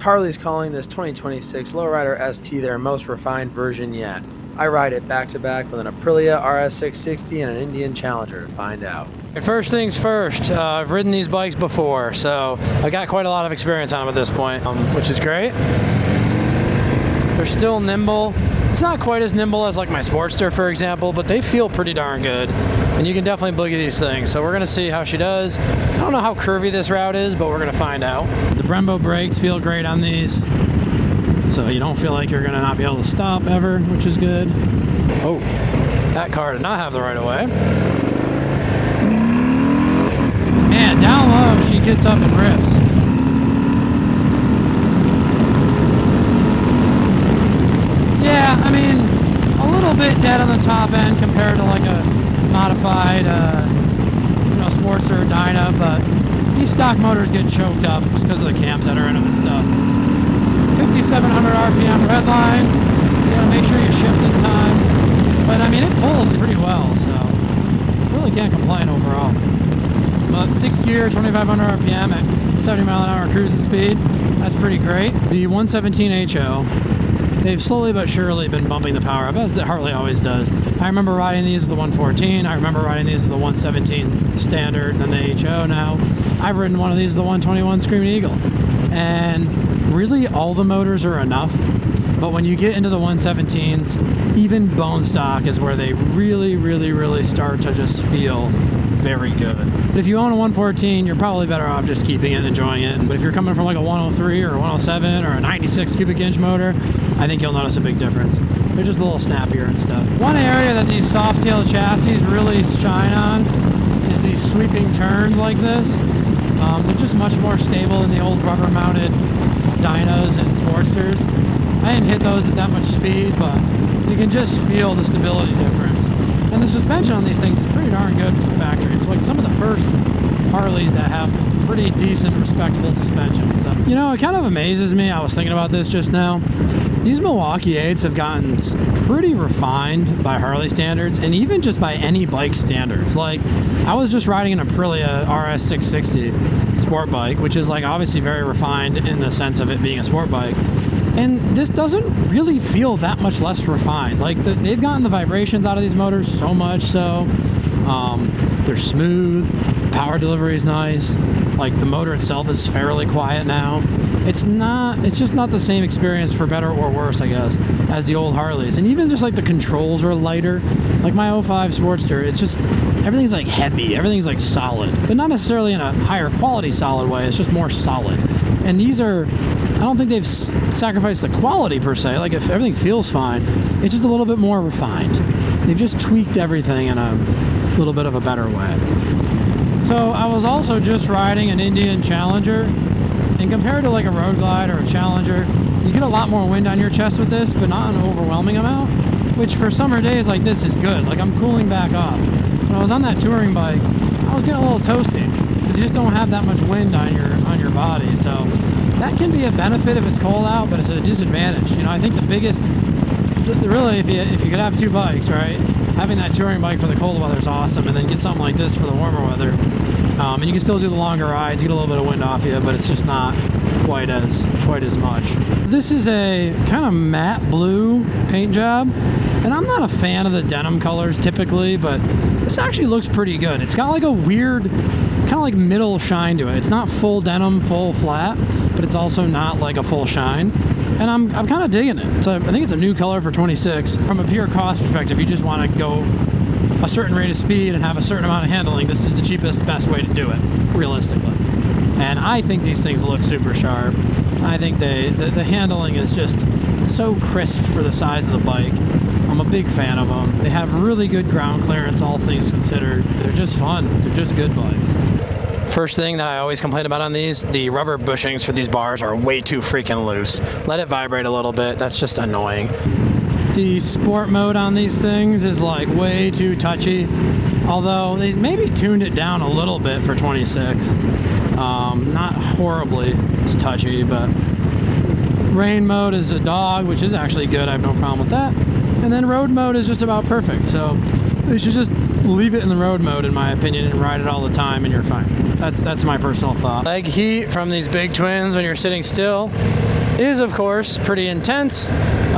Harley's calling this 2026 Lowrider ST their most refined version yet. I ride it back to back with an Aprilia RS660 and an Indian Challenger to find out. First things first, I've ridden these bikes before, so I got quite a lot of experience on them at this point, which is great. They're still nimble. It's not quite as nimble as like my Sportster, for example, but they feel pretty darn good. And you can definitely boogie these things. So we're gonna see how she does. I don't know how curvy this route is, but we're gonna find out. The Brembo brakes feel great on these. So you don't feel like you're gonna not be able to stop ever, which is good. Oh, that car did not have the right of way. Man, down low, she gets up and rips. Yeah, I mean, a little bit dead on the top end compared to like a modified, Sportster or Dyna, but these stock motors get choked up just because of the cams that are in them and stuff. 5,700 RPM red line. You gotta make sure you shift in time. But I mean, it pulls pretty well, so really can't complain overall. But 6th gear, 2,500 RPM at 70 mile an hour cruising speed. That's pretty great. The 117 HO. They've slowly but surely been bumping the power up, as the Harley always does. I remember riding these with the 114. I remember riding these with the 117 standard and the HO now. I've ridden one of these with the 121 Screaming Eagle. And really all the motors are enough. But when you get into the 117s, even bone stock is where they really start to just feel very good. But if you own a 114, you're probably better off just keeping it and enjoying it. But if you're coming from like a 103 or a 107 or a 96 cubic inch motor, I think you'll notice a big difference. They're just a little snappier and stuff. One area that these soft tail chassis really shine on is these sweeping turns like this. They're just much more stable than the old rubber mounted Dynas and Sportsters. I didn't hit those at that much speed, but you can just feel the stability difference. And the suspension on these things is pretty darn good from the factory. It's like some of the first Harleys that have pretty decent, respectable suspension. So, you know, it kind of amazes me. I was thinking about this just now. These Milwaukee 8s have gotten pretty refined by Harley standards, and even just by any bike standards. Like, I was just riding an Aprilia RS660 sport bike, which is like obviously very refined in the sense of it being a sport bike. And this doesn't really feel that much less refined. Like, they've gotten the vibrations out of these motors so much so. They're smooth, power delivery is nice. Like, the motor itself is fairly quiet now. It's just not the same experience, for better or worse, I guess, as the old Harleys. And even just like the controls are lighter. Like my 05 Sportster, it's just, everything's like heavy, everything's like solid. But not necessarily in a higher quality solid way, it's just more solid. And these are, I don't think they've sacrificed the quality per se. Like, if everything feels fine, it's just a little bit more refined. They've just tweaked everything in a little bit of a better way. So I was also just riding an Indian Challenger, and compared to like a Road Glide or a Challenger, you get a lot more wind on your chest with this, but not an overwhelming amount, which for summer days like this is good. Like, I'm cooling back off. When I was on that touring bike, I was getting a little toasty because you just don't have that much wind on your body. So that can be a benefit if it's cold out, but it's a disadvantage. You know, I think the biggest, really, if you could have two bikes, right? Having that touring bike for the cold weather is awesome, and then get something like this for the warmer weather. And you can still do the longer rides, get a little bit of wind off you, but it's just not quite as much. This is a kind of matte blue paint job, and I'm not a fan of the denim colors typically, but this actually looks pretty good. It's got like a weird, kind of like middle shine to it. It's not full denim, full flat, but it's also not like a full shine. And I'm kind of digging it. I think it's a new color for 26. From a pure cost perspective, you just want to go a certain rate of speed and have a certain amount of handling. This is the cheapest, best way to do it, realistically. And I think these things look super sharp. I think the handling is just so crisp for the size of the bike. I'm a big fan of them. They have really good ground clearance, all things considered. They're just fun. They're just good bikes. First thing that I always complain about on these, the rubber bushings for these bars are way too freaking loose. Let it vibrate a little bit. That's just annoying. The sport mode on these things is like way too touchy. Although they maybe tuned it down a little bit for 26. Not horribly touchy, but rain mode is a dog, which is actually good. I have no problem with that. And then road mode is just about perfect. So they should just leave it in the road mode, in my opinion, and ride it all the time, and you're fine. That's my personal thought. Leg heat from these big twins when you're sitting still is, of course, pretty intense.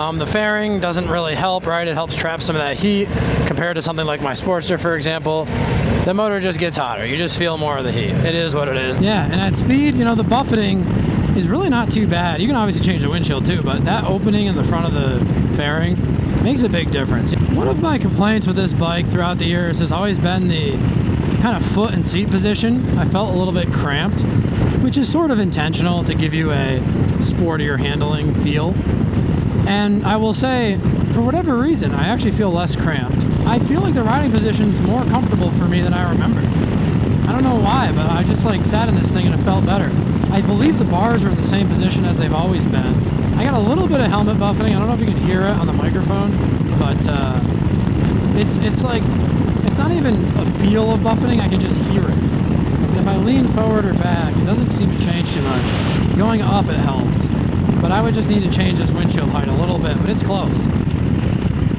The fairing doesn't really help, right? It helps trap some of that heat compared to something like my Sportster, for example. The motor just gets hotter. You just feel more of the heat. It is what it is. Yeah, and at speed, you know, the buffeting is really not too bad. You can obviously change the windshield too, but that opening in the front of the fairing makes a big difference. One of my complaints with this bike throughout the years has always been the kind of foot and seat position. I felt a little bit cramped, which is sort of intentional to give you a sportier handling feel. And I will say, for whatever reason, I actually feel less cramped. I feel like the riding position's more comfortable for me than I remember. I don't know why, but I just like sat in this thing and it felt better. I believe the bars are in the same position as they've always been. I got a little bit of helmet buffeting. I don't know if you can hear it on the microphone, but it's like, it's not even a feel of buffeting, I can just hear it. And if I lean forward or back, it doesn't seem to change too much. Going up, it helps. But I would just need to change this windshield height a little bit, but it's close.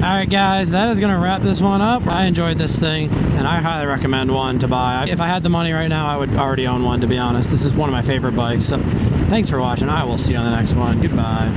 Alright guys, that is going to wrap this one up. I enjoyed this thing, and I highly recommend one to buy. If I had the money right now, I would already own one, to be honest. This is one of my favorite bikes. So thanks for watching. I will see you on the next one. Goodbye.